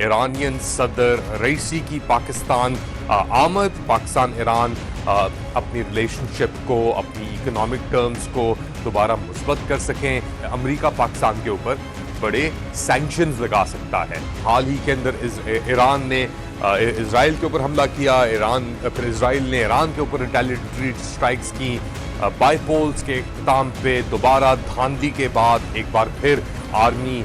Iranian सदर रईसी की पाकिस्तान आमद। पाकिस्तान ईरान अपनी रिलेशनशिप को, अपनी इकोनॉमिक टर्म्स को दोबारा मुस्बत कर सकें। अमेरिका पाकिस्तान के ऊपर बड़े सैंक्शंस लगा सकता है। हाल ही के अंदर ईरान ने इजराइल के ऊपर हमला किया, फिर इजराइल ने ईरान के ऊपर रिटेलिएटरी स्ट्राइक्स की। बाइपोल्स के इख्तिताम पे दोबारा धांधली के बाद एक बार फिर आर्मी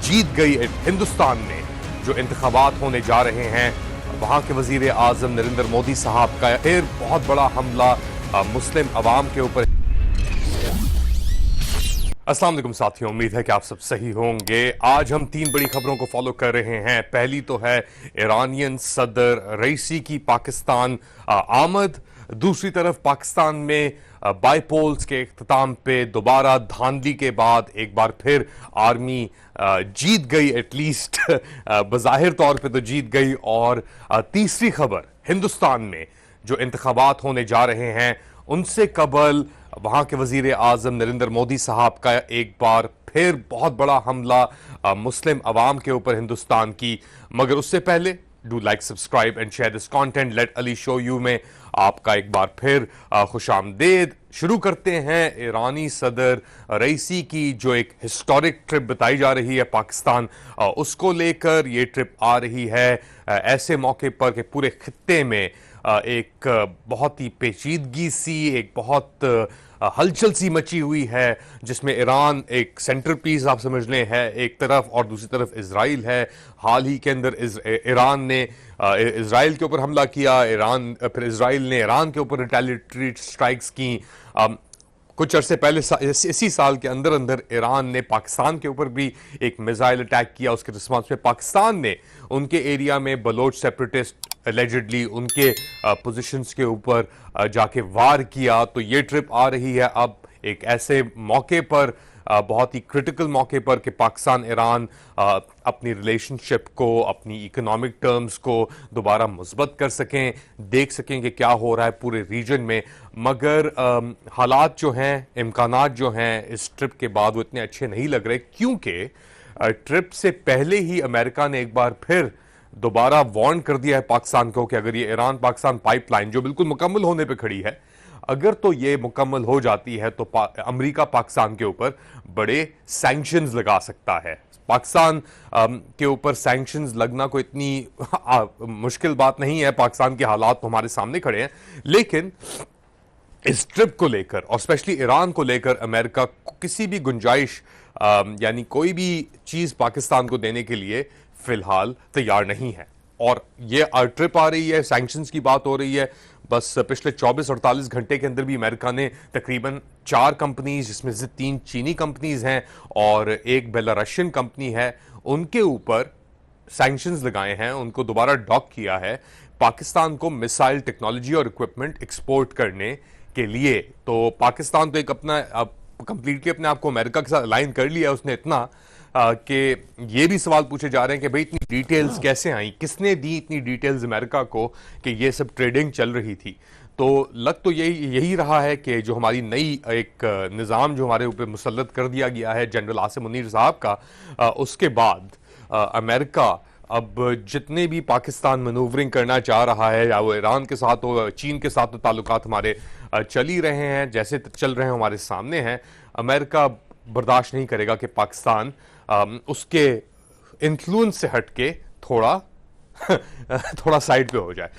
जीत गई। हिंदुस्तान में जो इंतखाबात होने जा रहे हैं, वहां के वजीर आजम नरेंद्र मोदी साहब का फिर बहुत बड़ा हमला मुस्लिम अवाम के ऊपर। अस्सलाम वालेकुम साथियों, उम्मीद है कि आप सब सही होंगे। आज हम तीन बड़ी खबरों को फॉलो कर रहे हैं। पहली तो है ईरानियन सदर रईसी की पाकिस्तान आमद। दूसरी तरफ पाकिस्तान में बाइपोल्स के इख्तिताम पे दोबारा धांधली के बाद एक बार फिर आर्मी जीत गई, एटलीस्ट बज़ाहिर तौर पे तो जीत गई। और तीसरी खबर, हिंदुस्तान में जो इंतखाबात होने जा रहे हैं उनसे कबल वहां के वजीर आजम नरेंद्र मोदी साहब का एक बार फिर बहुत बड़ा हमला मुस्लिम अवाम के ऊपर हिंदुस्तान की। मगर उससे पहले do like, subscribe and share this content. Let ally show you में आपका एक बार फिर खुशामदेद। शुरू करते हैं ईरानी सदर रईसी की जो एक हिस्टोरिक ट्रिप बताई जा रही है पाकिस्तान, उसको लेकर ये ट्रिप आ रही है ऐसे मौके पर कि पूरे खित्ते में एक बहुत ही पेचीदगी सी, एक बहुत हलचल सी मची हुई है, जिसमें ईरान एक सेंटर पीस आप समझ लें है एक तरफ, और दूसरी तरफ इजराइल है। हाल ही के अंदर ईरान ने इजराइल के ऊपर हमला किया, फिर इजराइल ने ईरान के ऊपर रिटेलिएटरी स्ट्राइक्स की। कुछ अरसे पहले इसी साल के अंदर अंदर ईरान ने पाकिस्तान के ऊपर भी एक मिसाइल अटैक किया। उसके रिस्पॉन्स में पाकिस्तान ने उनके एरिया में बलोच सेपरेटिस्ट एलिजिडली उनके पोजीशंस के ऊपर जाके वार किया। तो ये ट्रिप आ रही है अब एक ऐसे मौके पर, बहुत ही क्रिटिकल मौके पर, कि पाकिस्तान ईरान अपनी रिलेशनशिप को, अपनी इकोनॉमिक टर्म्स को दोबारा मुस्बत कर सकें, देख सकें कि क्या हो रहा है पूरे रीजन में। मगर हालात जो हैं, इम्कानात जो हैं इस ट्रिप के बाद वो इतने अच्छे नहीं लग रहे, क्योंकि ट्रिप से पहले ही अमेरिका ने एक बार फिर दोबारा वार्न कर दिया है पाकिस्तान को कि अगर ये ईरान पाकिस्तान पाइपलाइन जो बिल्कुल मुकम्मल होने पे खड़ी है, अगर तो ये मुकम्मल हो जाती है तो अमेरिका पाकिस्तान के ऊपर बड़े सैंक्शंस लगा सकता है। पाकिस्तान के ऊपर सैंक्शंस लगना कोई इतनी मुश्किल बात नहीं है, पाकिस्तान के हालात तो हमारे सामने खड़े हैं। लेकिन इस ट्रिप को लेकर और स्पेशली ईरान को लेकर अमेरिका किसी भी गुंजाइश यानी कोई भी चीज पाकिस्तान को देने के लिए फिलहाल तैयार नहीं है। और ये ट्रिप आ रही है, सैंक्शंस की बात हो रही है। बस पिछले 24-48 घंटे के अंदर भी अमेरिका ने तकरीबन 4 कंपनीज, जिसमें से 3 चीनी कंपनीज हैं और एक बेलारशियन कंपनी है, उनके ऊपर सैंक्शंस लगाए हैं, उनको दोबारा डॉक किया है पाकिस्तान को मिसाइल टेक्नोलॉजी और इक्विपमेंट एक्सपोर्ट करने के लिए। तो पाकिस्तान तो एक अपना कंप्लीटली अपने आप को अमेरिका के साथ अलाइन कर लिया उसने इतना कि ये भी सवाल पूछे जा रहे हैं कि भाई इतनी डिटेल्स कैसे आई, किसने दी इतनी डिटेल्स अमेरिका को कि ये सब ट्रेडिंग चल रही थी। तो लग तो यही रहा है कि जो हमारी नई एक निज़ाम जो हमारे ऊपर मुसल्लत कर दिया गया है जनरल आसिम मुनीर साहब का, उसके बाद अमेरिका अब जितने भी पाकिस्तान मनूवरिंग करना चाह रहा है, या वो ईरान के साथ हो, चीन के साथ तो ताल्लुकात हमारे चल ही रहे हैं, जैसे चल रहे हैं हमारे सामने हैं, अमेरिका बर्दाश्त नहीं करेगा कि पाकिस्तान उसके इन्फ्लुएंस से हटके थोड़ा साइड पे हो जाए।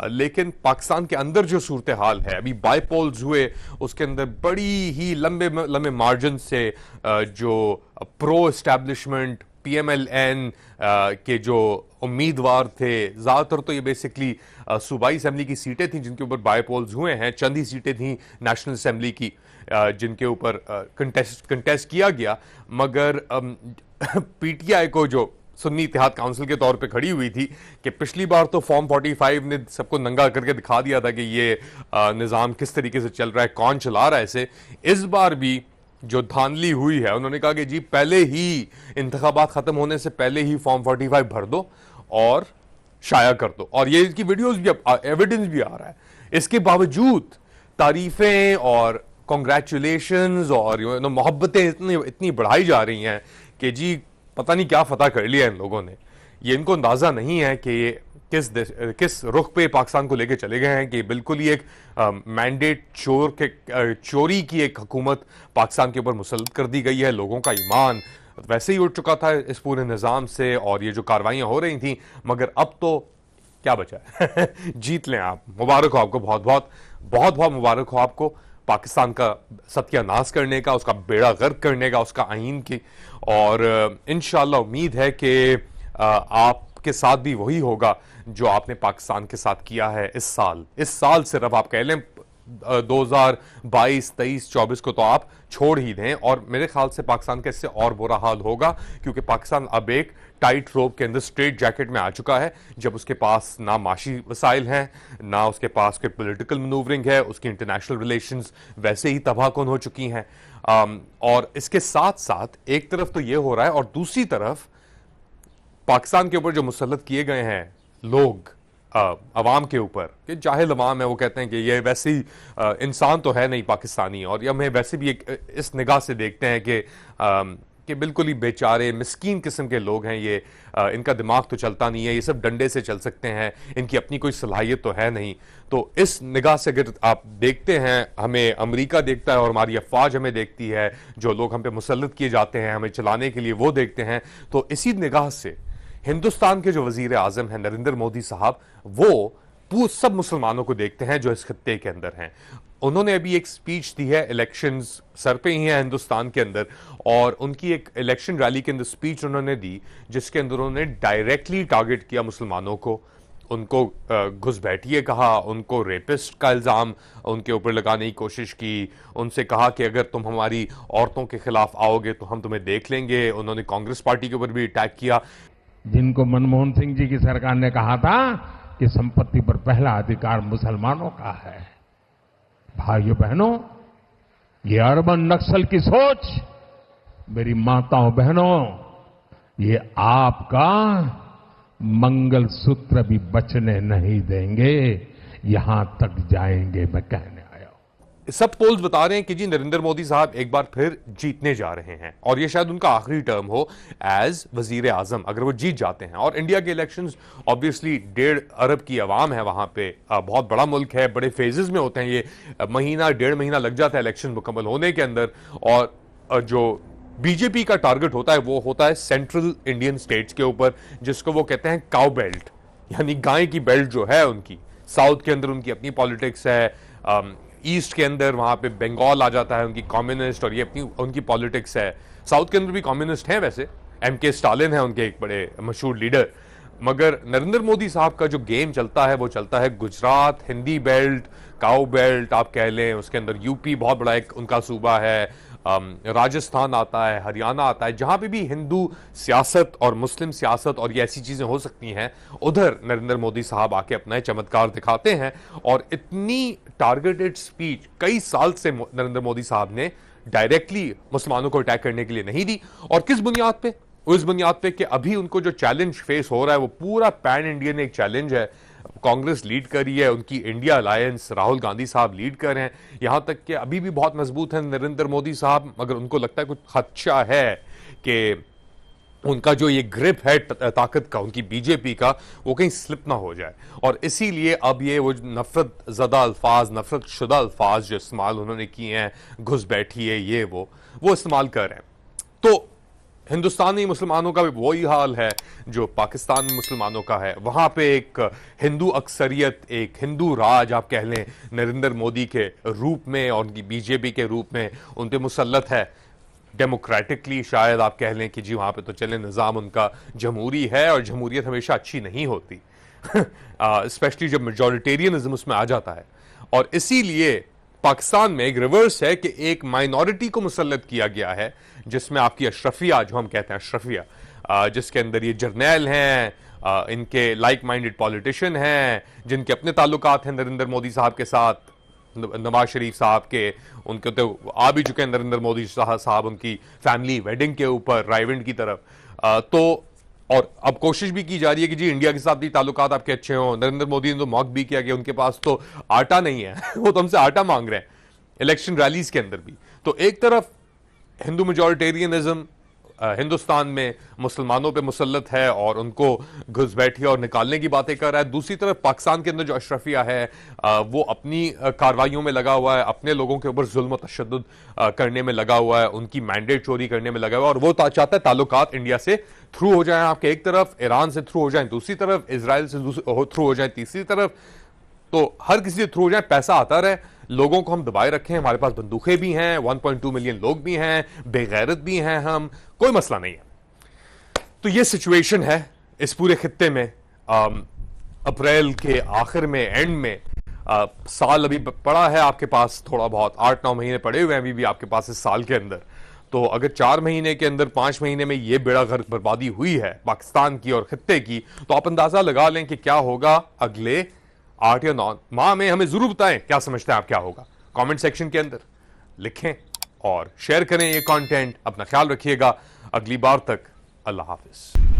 लेकिन पाकिस्तान के अंदर जो सूरत हाल है, अभी बाइपोल्स हुए, उसके अंदर बड़ी ही लंबे मार्जिन से जो प्रो एस्टैब्लिशमेंट PMLN के जो उम्मीदवार थे, ज्यादातर तो ये बेसिकली सूबाई असेंबली की सीटें थी जिनके ऊपर बाइपोल्स हुए हैं, चंद ही सीटें थी नेशनल असेंबली की जिनके ऊपर कंटेस्ट किया गया। मगर PTI को जो सुन्नी इत्तेहाद काउंसिल के तौर पे खड़ी हुई थी कि पिछली बार तो फॉर्म 45 ने सबको नंगा करके दिखा दिया था कि ये निज़ाम किस तरीके से चल रहा है, कौन चला रहा है इसे। इस बार भी जो धांधली हुई है, उन्होंने कहा कि जी पहले ही इंतखाबात खत्म होने से पहले ही फॉर्म 45 भर दो और शाया कर दो, और ये इसकी वीडियोस भी, एविडेंस भी आ रहा है। इसके बावजूद तारीफें और कॉन्ग्रेचुलेशंस और मोहब्बतें इतनी बढ़ाई जा रही हैं कि जी पता नहीं क्या फतह कर लिया इन लोगों ने। ये इनको अंदाजा नहीं है कि ये किस रुख पे पाकिस्तान को लेकर चले गए हैं कि बिल्कुल ही एक मैंडेट चोरी की एक हुकूमत पाकिस्तान के ऊपर मुसल्लत कर दी गई है। लोगों का ईमान वैसे ही उठ चुका था इस पूरे निज़ाम से, और ये जो कार्रवाइयां हो रही थी, मगर अब तो क्या बचा है जीत लें आप। मुबारक हो आपको, बहुत बहुत बहुत बहुत मुबारक हो आपको पाकिस्तान का सत्यानाश करने का, उसका बेड़ा गर्क करने का, उसका आइन की। और इंशाल्लाह उम्मीद है कि आपके साथ भी वही होगा जो आपने पाकिस्तान के साथ किया है इस साल सिर्फ आप कह लें 2022, 23, 24 को तो आप छोड़ ही दें, और मेरे ख्याल से पाकिस्तान का इससे और बुरा हाल होगा, क्योंकि पाकिस्तान अब एक टाइट रोप के अंदर, स्ट्रेट जैकेट में आ चुका है, जब उसके पास ना माशी वसाइल हैं, ना उसके पास कोई पॉलिटिकल मनूवरिंग है, उसकी इंटरनेशनल रिलेशंस वैसे ही तबाहकुन हो चुकी हैं। और इसके साथ साथ एक तरफ तो ये हो रहा है, और दूसरी तरफ पाकिस्तान के ऊपर जो मुसल्लत किए गए हैं लोग अवाम के ऊपर, कि जाहिल अवाम है, वो कहते हैं कि ये वैसे ही इंसान तो है नहीं पाकिस्तानी, और हमें वैसे भी एक इस निगाह से देखते हैं कि बिल्कुल ही बेचारे मिस्कीन किस्म के लोग हैं ये, इनका दिमाग तो चलता नहीं है, ये सब डंडे से चल सकते हैं, इनकी अपनी कोई सलाहियत तो है नहीं। तो इस निगाह से अगर आप देखते हैं, हमें अमेरिका देखता है और हमारी अफवाज हमें देखती है, जो लोग हम पे मुसल्लत किए जाते हैं हमें चलाने के लिए वो देखते हैं, तो इसी निगाह से हिंदुस्तान के जो वजीर आजम हैं नरेंद्र मोदी साहब, वो सब मुसलमानों को देखते हैं जो इस खत्ते के अंदर हैं। उन्होंने अभी एक स्पीच दी है, इलेक्शंस सर पे ही हैं हिंदुस्तान के अंदर, और उनकी एक इलेक्शन रैली के अंदर स्पीच उन्होंने दी, जिसके अंदर उन्होंने डायरेक्टली टारगेट किया मुसलमानों को, उनको घुसपैठिए कहा, उनको रेपिस्ट का इल्ज़ाम उनके ऊपर लगाने की कोशिश की, उनसे कहा कि अगर तुम हमारी औरतों के खिलाफ आओगे तो हम तुम्हें देख लेंगे। उन्होंने कांग्रेस पार्टी के ऊपर भी अटैक किया। जिनको मनमोहन सिंह जी की सरकार ने कहा था कि संपत्ति पर पहला अधिकार मुसलमानों का है, भाइयों बहनों, ये अर्बन नक्सल की सोच, मेरी माताओं बहनों, ये आपका मंगलसूत्र भी बचने नहीं देंगे, यहां तक जाएंगे, मैं कहने आया हूं। सब पोल्स बता रहे हैं कि जी नरेंद्र मोदी साहब एक बार फिर जीतने जा रहे हैं, और ये शायद उनका आखिरी टर्म हो एज वजीर आजम, अगर वो जीत जाते हैं। और इंडिया के इलेक्शंस ऑब्वियसली 1.5 अरब की आवाम है वहां पे, बहुत बड़ा मुल्क है, बड़े फेजेस में होते हैं, ये महीना 1.5 महीना लग जाता है इलेक्शन मुकम्मल होने के अंदर। और जो बीजेपी का टारगेट होता है वो होता है सेंट्रल इंडियन स्टेट्स के ऊपर, जिसको वो कहते हैं काउ बेल्ट, यानी गाय की बेल्ट जो है उनकी। साउथ के अंदर उनकी अपनी पॉलिटिक्स है, ईस्ट के अंदर वहां पे बंगाल आ जाता है, उनकी कम्युनिस्ट, और ये अपनी उनकी पॉलिटिक्स है। साउथ के अंदर भी कम्युनिस्ट हैं वैसे, एमके स्टालिन है उनके एक बड़े मशहूर लीडर, मगर नरेंद्र मोदी साहब का जो गेम चलता है वो चलता है Gujarat, Hindi belt, cow belt आप कह लें, उसके अंदर यूपी बहुत बड़ा एक उनका सूबा है, राजस्थान आता है, हरियाणा आता है, जहां पे भी हिंदू सियासत और मुस्लिम सियासत और ये ऐसी चीजें हो सकती हैं, उधर नरेंद्र मोदी साहब आके अपना चमत्कार दिखाते हैं। और इतनी टारगेटेड स्पीच कई साल से नरेंद्र मोदी साहब ने डायरेक्टली मुसलमानों को अटैक करने के लिए नहीं दी। और किस बुनियाद पे? उस बुनियाद पे कि अभी उनको जो चैलेंज फेस हो रहा है वो पूरा पैन इंडियन एक चैलेंज है। कांग्रेस लीड कर रही है, उनकी इंडिया अलायंस, राहुल गांधी साहब लीड कर रहे हैं, यहां तक कि अभी भी बहुत मजबूत है नरेंद्र मोदी साहब, मगर उनको लगता है कुछ खदशा है कि उनका जो ये ग्रिप है ताकत का, उनकी बीजेपी का, वो कहीं स्लिप ना हो जाए। और इसीलिए अब ये वो नफरत ज़दा अल्फाज, नफरत शुदा अल्फाज जो इस्तेमाल उन्होंने किए हैं, घुस बैठी है, ये वो इस्तेमाल कर रहे हैं। तो हिंदुस्तानी मुसलमानों का भी वही हाल है जो पाकिस्तान में मुसलमानों का है। वहां पे एक हिंदू अक्सरियत, एक हिंदू राज आप कह लें, नरेंद्र मोदी के रूप में और उनकी बीजेपी के रूप में उन पे मुसल्लत है। डेमोक्रेटिकली शायद आप कह लें कि जी वहां पे तो चले निज़ाम उनका जमहूरी है, और जमहूरियत हमेशा अच्छी नहीं होती स्पेशली जब मेजॉरिटेरियनिज्म उसमें आ जाता है। और इसीलिए पाकिस्तान में एक रिवर्स है कि एक माइनॉरिटी को मुसल्लत किया गया है, जिसमें आपकी अशरफिया, जो हम कहते हैं अशरफिया, जिसके अंदर ये जर्नैल हैं, इनके लाइक माइंडेड पॉलिटिशियन हैं, जिनके अपने ताल्लुकात हैं नरेंद्र मोदी साहब के साथ, नवाज शरीफ साहब के, उनके तो आ भी चुके हैं नरेंद्र मोदी साहब उनकी फैमिली वेडिंग के ऊपर रायविंड की तरफ। तो और अब कोशिश भी की जा रही है कि जी इंडिया के साथ भी ताल्लुकात आपके अच्छे हों। नरेंद्र मोदी ने तो मॉक भी किया कि उनके पास तो आटा नहीं है वो तो हमसे आटा मांग रहे हैं इलेक्शन रैलीज के अंदर भी। तो एक तरफ हिंदू मेजॉरिटेरियनिज्म, हिंदुस्तान में मुसलमानों पे मुसल्लत है और उनको घुसपैठी और निकालने की बातें कर रहा है। दूसरी तरफ पाकिस्तान के अंदर जो अशरफिया है वो अपनी कार्रवाइयों में लगा हुआ है, अपने लोगों के ऊपर जुल्म और तशद्दुद करने में लगा हुआ है, उनकी मैंडेट चोरी करने में लगा हुआ है और वो चाहता है ताल्लुकात इंडिया से थ्रू हो जाए, आपके एक तरफ ईरान से थ्रू हो जाए, दूसरी तरफ इजराइल से थ्रू हो जाए, तीसरी तरफ तो हर किसी से थ्रू हो जाए, पैसा आता रहे, लोगों को हम दबाए रखें, हमारे पास बंदूकें भी हैं, 1.2 मिलियन लोग भी हैं, बेगैरत भी हैं, हम कोई मसला नहीं है। तो ये सिचुएशन है इस पूरे खित्ते में। अप्रैल के आखिर में, एंड में, साल अभी पड़ा है आपके पास, थोड़ा बहुत 8-9 महीने पड़े हुए हैं अभी भी आपके पास इस साल के अंदर। तो अगर 4 महीने के अंदर, 5 महीने में ये बेड़ा गर्क बर्बादी हुई है पाकिस्तान की और खित्ते की, तो आप अंदाजा लगा लें कि क्या होगा अगले 8 या 9 माह में। हमें जरूर बताएं क्या समझते हैं आप क्या होगा, कमेंट सेक्शन के अंदर लिखें और शेयर करें ये कंटेंट। अपना ख्याल रखिएगा, अगली बार तक अल्लाह हाफिज।